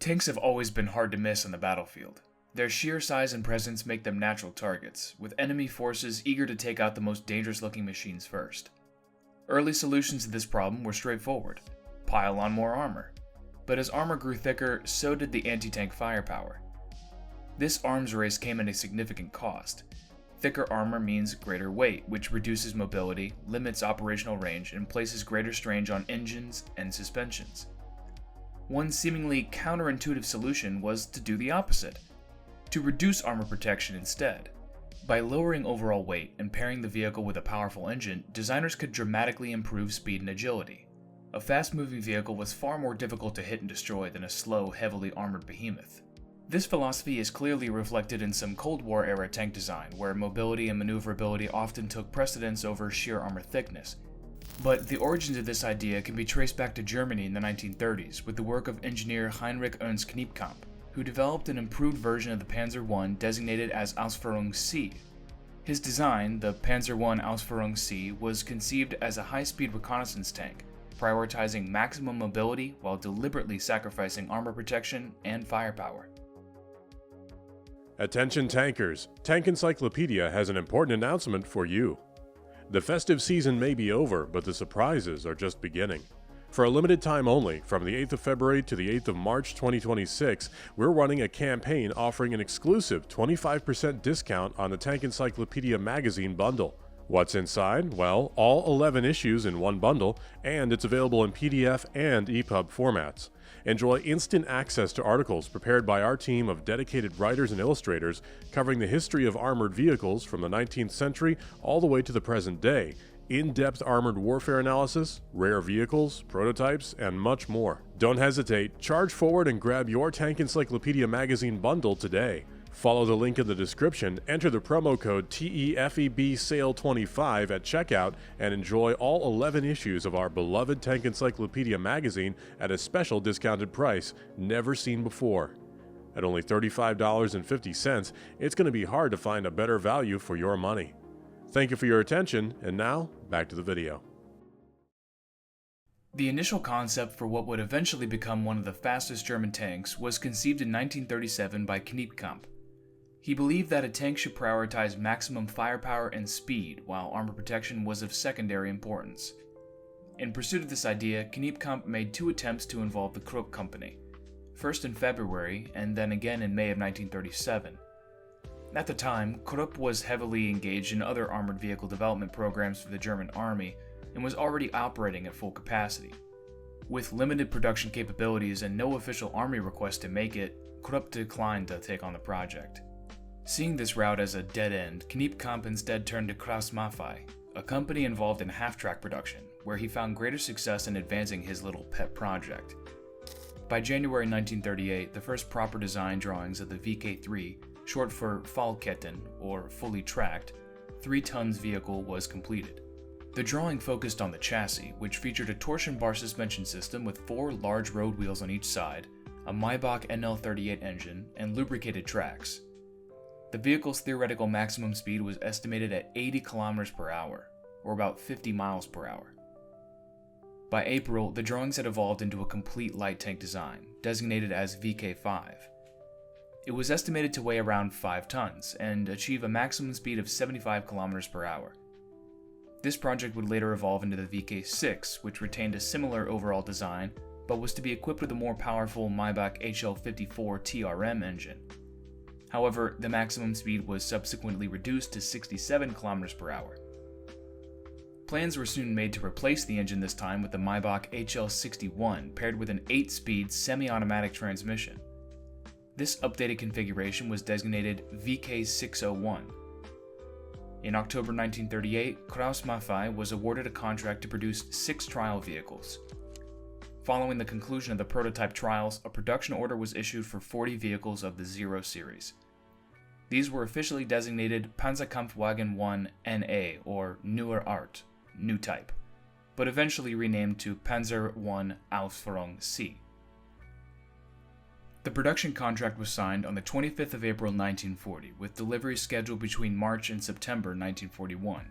Tanks have always been hard to miss on the battlefield. Their sheer size and presence make them natural targets, with enemy forces eager to take out the most dangerous-looking machines first. Early solutions to this problem were straightforward: pile on more armor. But as armor grew thicker, so did the anti-tank firepower. This arms race came at a significant cost. Thicker armor means greater weight, which reduces mobility, limits operational range, and places greater strain on engines and suspensions. One seemingly counterintuitive solution was to do the opposite: to reduce armor protection instead. By lowering overall weight and pairing the vehicle with a powerful engine, designers could dramatically improve speed and agility. A fast-moving vehicle was far more difficult to hit and destroy than a slow, heavily armored behemoth. This philosophy is clearly reflected in some Cold War-era tank design, where mobility and maneuverability often took precedence over sheer armor thickness. But the origins of this idea can be traced back to Germany in the 1930s with the work of engineer Heinrich Ernst Kniepkamp, who developed an improved version of the Panzer I designated as Ausf.C. His design, the Panzer I Ausf.C, was conceived as a high-speed reconnaissance tank, prioritizing maximum mobility while deliberately sacrificing armor protection and firepower. Attention tankers, Tank Encyclopedia has an important announcement for you. The festive season may be over, but the surprises are just beginning. For a limited time only, from the 8th of February to the 8th of March 2026, we're running a campaign offering an exclusive 25% discount on the Tank Encyclopedia magazine bundle. What's inside? Well, all 11 issues in one bundle, and it's available in PDF and EPUB formats. Enjoy instant access to articles prepared by our team of dedicated writers and illustrators covering the history of armored vehicles from the 19th century all the way to the present day, in-depth armored warfare analysis, rare vehicles, prototypes, and much more. Don't hesitate, charge forward and grab your Tank Encyclopedia magazine bundle today. Follow the link in the description, enter the promo code TEFEBSALE25 at checkout, and enjoy all 11 issues of our beloved Tank Encyclopedia magazine at a special discounted price never seen before. At only $35.50, it's going to be hard to find a better value for your money. Thank you for your attention, and now, back to the video. The initial concept for what would eventually become one of the fastest German tanks was conceived in 1937 by Kniepkamp. He believed that a tank should prioritize maximum firepower and speed, while armor protection was of secondary importance. In pursuit of this idea, Kniepkamp made two attempts to involve the Krupp Company, first in February and then again in May of 1937. At the time, Krupp was heavily engaged in other armored vehicle development programs for the German army and was already operating at full capacity. With limited production capabilities and no official army request to make it, Krupp declined to take on the project. Seeing this route as a dead end, Kniepkamp instead turned to Krauss-Maffei, a company involved in half-track production, where he found greater success in advancing his little pet project. By January 1938, the first proper design drawings of the VK3, short for Vollketten, or fully tracked, 3 tons vehicle was completed. The drawing focused on the chassis, which featured a torsion bar suspension system with 4 large road wheels on each side, a Maybach NL38 engine, and lubricated tracks. The vehicle's theoretical maximum speed was estimated at 80 km per hour, or about 50 miles per hour. By April, the drawings had evolved into a complete light tank design, designated as VK5. It was estimated to weigh around 5 tons and achieve a maximum speed of 75 km per hour. This project would later evolve into the VK6, which retained a similar overall design, but was to be equipped with a more powerful Maybach HL54 TRM engine. However, the maximum speed was subsequently reduced to 67 km per hour. Plans were soon made to replace the engine this time with the Maybach HL61 paired with an 8-speed semi-automatic transmission. This updated configuration was designated VK601. In October 1938, Krauss-Maffei was awarded a contract to produce 6 trial vehicles. Following the conclusion of the prototype trials, a production order was issued for 40 vehicles of the Zero series. These were officially designated Panzerkampfwagen 1 NA, or Neue Art, new type, but eventually renamed to Panzer I Ausf.C. The production contract was signed on the 25th of April 1940, with deliveries scheduled between March and September 1941.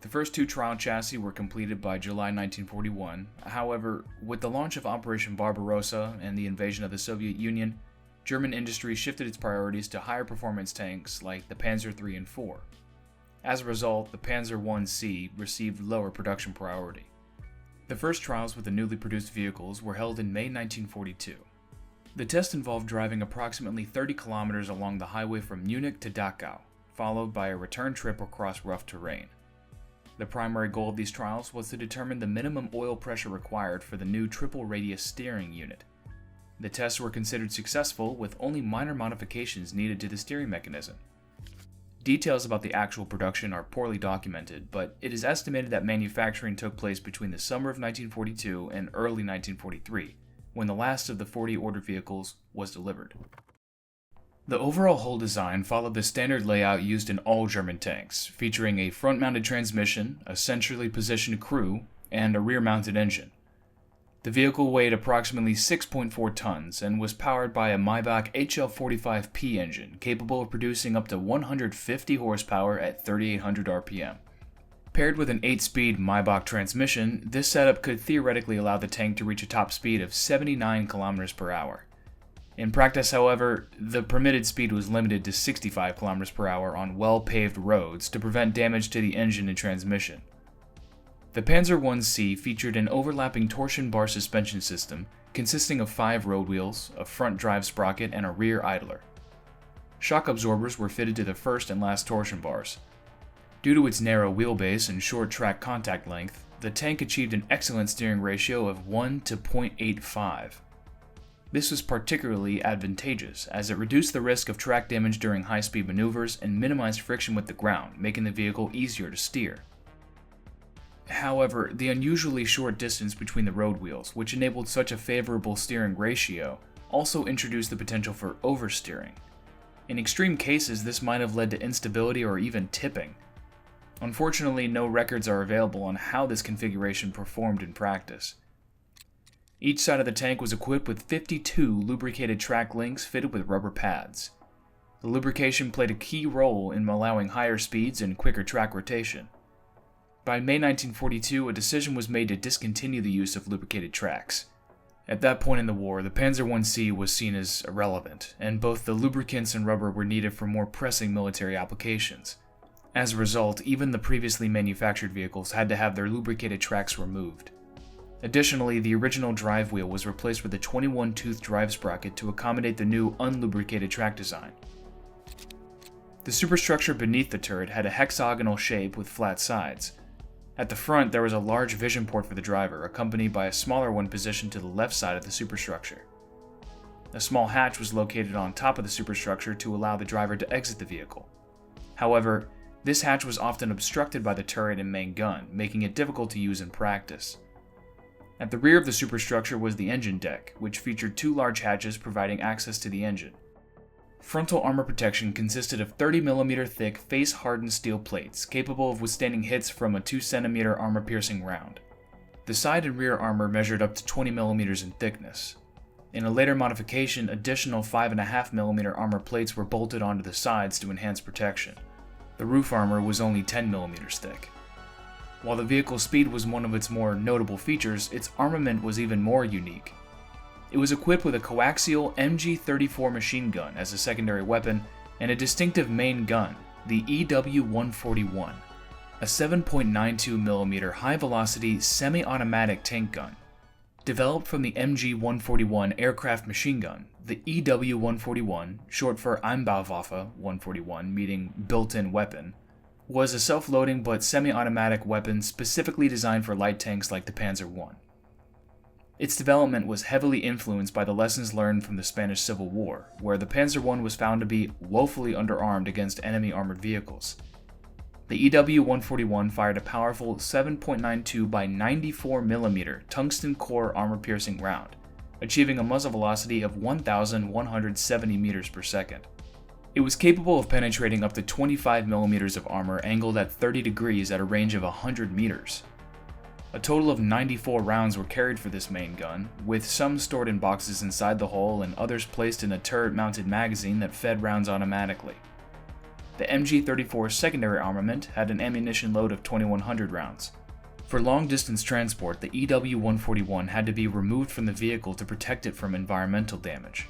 The first two trial chassis were completed by July 1941. However, with the launch of Operation Barbarossa and the invasion of the Soviet Union, German industry shifted its priorities to higher performance tanks like the Panzer III and IV. As a result, the Panzer I-C received lower production priority. The first trials with the newly produced vehicles were held in May 1942. The test involved driving approximately 30 kilometers along the highway from Munich to Dachau, followed by a return trip across rough terrain. The primary goal of these trials was to determine the minimum oil pressure required for the new triple radius steering unit. The tests were considered successful, with only minor modifications needed to the steering mechanism. Details about the actual production are poorly documented, but it is estimated that manufacturing took place between the summer of 1942 and early 1943, when the last of the 40 ordered vehicles was delivered. The overall hull design followed the standard layout used in all German tanks, featuring a front-mounted transmission, a centrally positioned crew, and a rear-mounted engine. The vehicle weighed approximately 6.4 tons and was powered by a Maybach HL45P engine capable of producing up to 150 horsepower at 3,800 RPM. Paired with an 8-speed Maybach transmission, this setup could theoretically allow the tank to reach a top speed of 79 km per hour. In practice, however, the permitted speed was limited to 65 km per hour on well-paved roads to prevent damage to the engine and transmission. The Panzer I-C featured an overlapping torsion bar suspension system consisting of 5 road wheels, a front drive sprocket, and a rear idler. Shock absorbers were fitted to the first and last torsion bars. Due to its narrow wheelbase and short track contact length, the tank achieved an excellent steering ratio of 1 to 0.85. This was particularly advantageous, as it reduced the risk of track damage during high-speed maneuvers and minimized friction with the ground, making the vehicle easier to steer. However, the unusually short distance between the road wheels, which enabled such a favorable steering ratio, also introduced the potential for oversteering. In extreme cases, this might have led to instability or even tipping. Unfortunately, no records are available on how this configuration performed in practice. Each side of the tank was equipped with 52 lubricated track links fitted with rubber pads. The lubrication played a key role in allowing higher speeds and quicker track rotation. By May 1942, a decision was made to discontinue the use of lubricated tracks. At that point in the war, the Panzer I-C was seen as irrelevant, and both the lubricants and rubber were needed for more pressing military applications. As a result, even the previously manufactured vehicles had to have their lubricated tracks removed. Additionally, the original drive wheel was replaced with a 21-tooth drive sprocket to accommodate the new unlubricated track design. The superstructure beneath the turret had a hexagonal shape with flat sides. At the front, there was a large vision port for the driver, accompanied by a smaller one positioned to the left side of the superstructure. A small hatch was located on top of the superstructure to allow the driver to exit the vehicle. However, this hatch was often obstructed by the turret and main gun, making it difficult to use in practice. At the rear of the superstructure was the engine deck, which featured 2 large hatches providing access to the engine. Frontal armor protection consisted of 30mm thick face-hardened steel plates, capable of withstanding hits from a 2cm armor-piercing round. The side and rear armor measured up to 20mm in thickness. In a later modification, additional 5.5mm armor plates were bolted onto the sides to enhance protection. The roof armor was only 10mm thick. While the vehicle's speed was one of its more notable features, its armament was even more unique. It was equipped with a coaxial MG-34 machine gun as a secondary weapon and a distinctive main gun, the EW-141, a 7.92mm high-velocity semi-automatic tank gun. Developed from the MG-141 aircraft machine gun, the EW-141, short for Einbauwaffe 141, meaning built-in weapon, was a self-loading but semi-automatic weapon specifically designed for light tanks like the Panzer I. Its development was heavily influenced by the lessons learned from the Spanish Civil War, where the Panzer I was found to be woefully underarmed against enemy armored vehicles. The EW-141 fired a powerful 7.92 by 94mm tungsten core armor-piercing round, achieving a muzzle velocity of 1,170 meters per second. It was capable of penetrating up to 25mm of armor angled at 30 degrees at a range of 100 meters. A total of 94 rounds were carried for this main gun, with some stored in boxes inside the hull and others placed in a turret-mounted magazine that fed rounds automatically. The MG-34 secondary armament had an ammunition load of 2,100 rounds. For long-distance transport, the EW-141 had to be removed from the vehicle to protect it from environmental damage.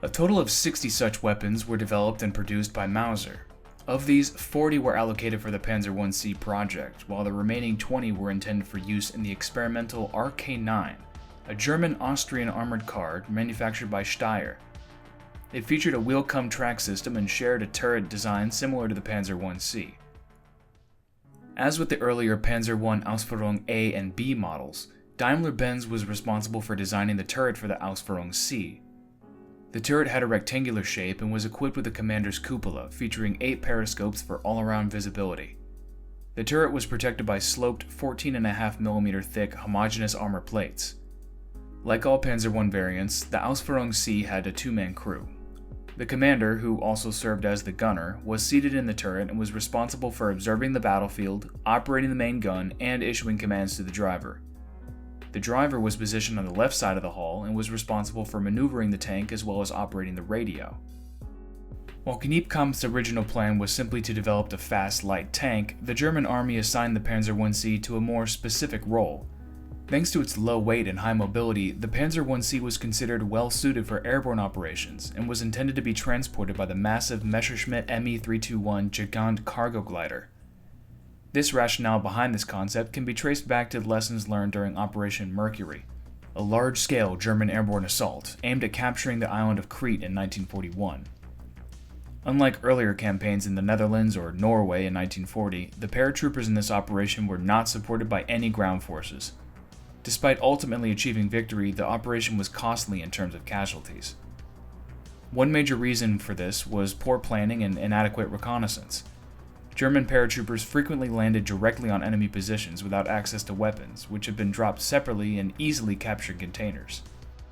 A total of 60 such weapons were developed and produced by Mauser. Of these, 40 were allocated for the Panzer I-C project, while the remaining 20 were intended for use in the experimental RK-9, a German-Austrian armored car manufactured by Steyr. It featured a wheel-cum-track system and shared a turret design similar to the Panzer I-C. As with the earlier Panzer I Ausf.C and B models, Daimler-Benz was responsible for designing the turret for the Ausf.C. The turret had a rectangular shape and was equipped with a commander's cupola, featuring 8 periscopes for all-around visibility. The turret was protected by sloped 14.5mm thick homogeneous armor plates. Like all Panzer I variants, the Ausf.C had a 2-man crew. The commander, who also served as the gunner, was seated in the turret and was responsible for observing the battlefield, operating the main gun, and issuing commands to the driver. The driver was positioned on the left side of the hull and was responsible for maneuvering the tank as well as operating the radio. While Kniepkamp's original plan was simply to develop a fast, light tank, the German army assigned the Panzer I-C to a more specific role. Thanks to its low weight and high mobility, the Panzer I-C was considered well suited for airborne operations and was intended to be transported by the massive Messerschmitt Me-321 Gigant cargo glider. This rationale behind this concept can be traced back to the lessons learned during Operation Mercury, a large-scale German airborne assault aimed at capturing the island of Crete in 1941. Unlike earlier campaigns in the Netherlands or Norway in 1940, the paratroopers in this operation were not supported by any ground forces. Despite ultimately achieving victory, the operation was costly in terms of casualties. One major reason for this was poor planning and inadequate reconnaissance. German paratroopers frequently landed directly on enemy positions without access to weapons, which had been dropped separately in easily captured containers.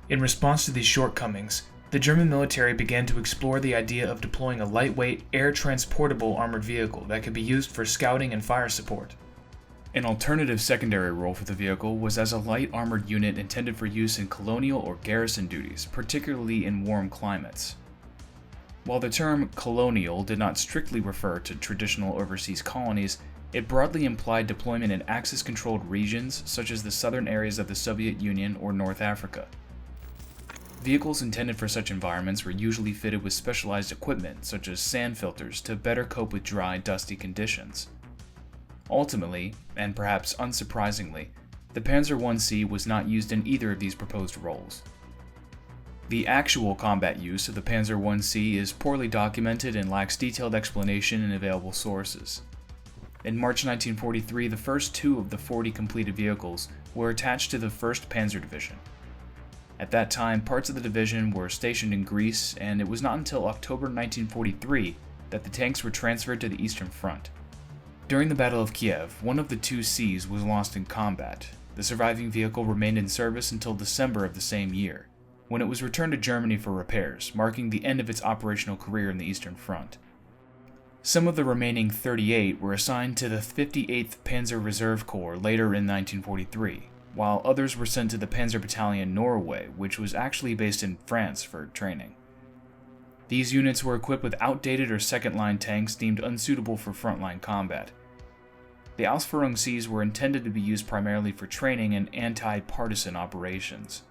In response to these shortcomings, the German military began to explore the idea of deploying a lightweight, air-transportable armored vehicle that could be used for scouting and fire support. An alternative secondary role for the vehicle was as a light armored unit intended for use in colonial or garrison duties, particularly in warm climates. While the term colonial did not strictly refer to traditional overseas colonies, it broadly implied deployment in Axis-controlled regions such as the southern areas of the Soviet Union or North Africa. Vehicles intended for such environments were usually fitted with specialized equipment such as sand filters to better cope with dry, dusty conditions. Ultimately, and perhaps unsurprisingly, the Panzer I-C was not used in either of these proposed roles. The actual combat use of the Panzer I-C is poorly documented and lacks detailed explanation in available sources. In March 1943, the first 2 of the 40 completed vehicles were attached to the 1st Panzer Division. At that time, parts of the division were stationed in Greece, and it was not until October 1943 that the tanks were transferred to the Eastern Front. During the Battle of Kiev, one of the 2 Cs was lost in combat. The surviving vehicle remained in service until December of the same year, when it was returned to Germany for repairs, marking the end of its operational career in the Eastern Front. Some of the remaining 38 were assigned to the 58th Panzer Reserve Corps later in 1943, while others were sent to the Panzer Battalion Norway, which was actually based in France for training. These units were equipped with outdated or second-line tanks deemed unsuitable for frontline combat. The Ausf.Cs were intended to be used primarily for training and anti-partisan operations.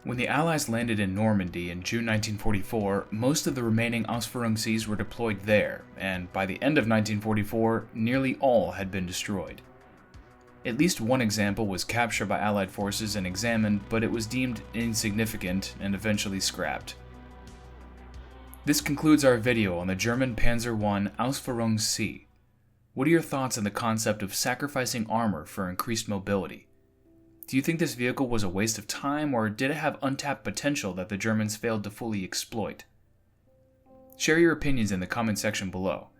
When the Allies landed in Normandy in June 1944, most of the remaining Ausf.Cs were deployed there, and by the end of 1944, nearly all had been destroyed. At least one example was captured by Allied forces and examined, but it was deemed insignificant and eventually scrapped. This concludes our video on the German Panzer I Ausf.C. What are your thoughts on the concept of sacrificing armor for increased mobility? Do you think this vehicle was a waste of time, or did it have untapped potential that the Germans failed to fully exploit? Share your opinions in the comment section below.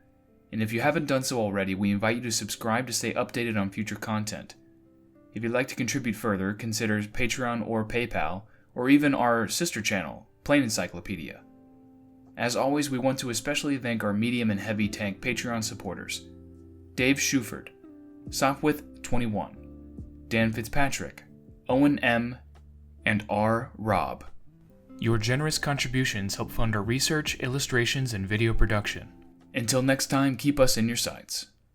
And if you haven't done so already, we invite you to subscribe to stay updated on future content. If you'd like to contribute further, consider Patreon or PayPal, or even our sister channel, Plain Encyclopedia. As always, we want to especially thank our medium and heavy tank Patreon supporters: Dave Schuford, Sopwith21, Dan Fitzpatrick, Owen M., and R. Rob. Your generous contributions help fund our research, illustrations, and video production. Until next time, keep us in your sights.